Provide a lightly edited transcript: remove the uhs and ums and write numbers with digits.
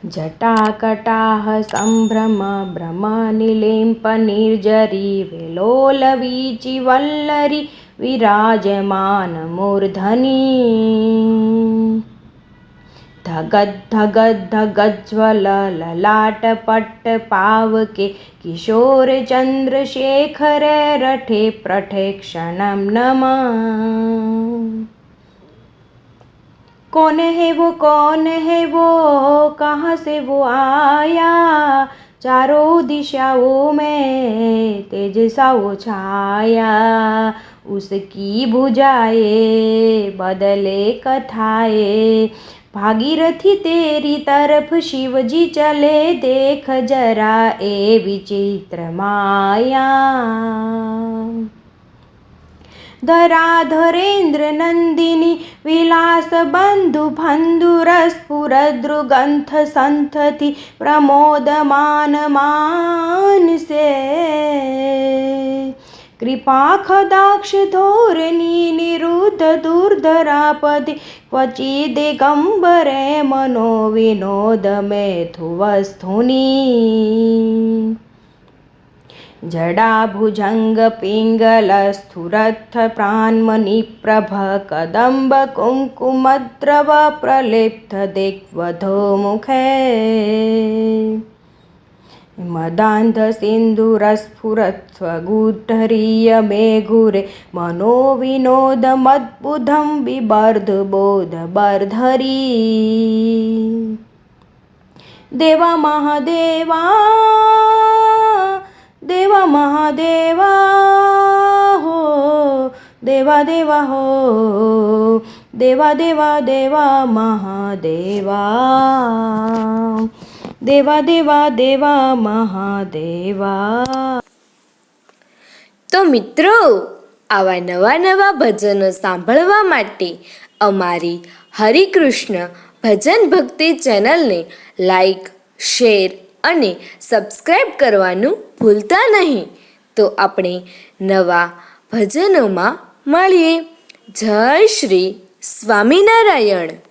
जटाकटाह सम्भ्रम भ्रमनिलिम्प निर्जरी विलोलवीचि वल्लरी विराजमान मूर्धनि धगद् धगद् धगज्ज्वल ललाटपट्ट पावके किशोर चंद्रशेखर रठे प्रठे क्षणं नमः। कौन है वो कहाँ से वो आया, चारों दिशाओं में तेज सा वो छाया। उसकी भुजाएं बदले कथाएं, भागीरथी तेरी तरफ शिवजी चले, देख जरा ए विचित्र माया। धराधरेन्द्र नंदिनी विलास बंधु भंधुरस्फुरद्रुगंथ संथति प्रमोदमान मानसे। कृपाखदाक्ष धोरणी निरुद्ध दुर्धरापदि क्वचि दिगंबरे मनो विनोद मेथुवस्थुनि। जडाभुजंग पिंगल स्थुरथ प्राणमणिप्रभ कदम्ब कुंकुमद्रव प्रलिप्त दिग्वधो मुखे। मदान्ध सिंधुरस्फुरत् स्वगुद्धरीय मेघुरे मनो विनोद मद्बुधं बिबर्ध बोध बर्धरी। देवा महादेवा देवा महादेवा हो, देवा देवा हो, देवा देवा देवा महादेवा, देवा देवा देवा महादेवा। તો મિત્રો, આવા નવા નવા ભજનો સાંભળવા માટે અમારી હરિકૃષ્ણ ભજન ભક્તિ ચેનલને લાઈક, શેર અને સબસ્ક્રાઈબ કરવાનું ભૂલતા નહીં. તો આપણે નવા ભજનોમાં મળીએ. જય શ્રી સ્વામિનારાયણ.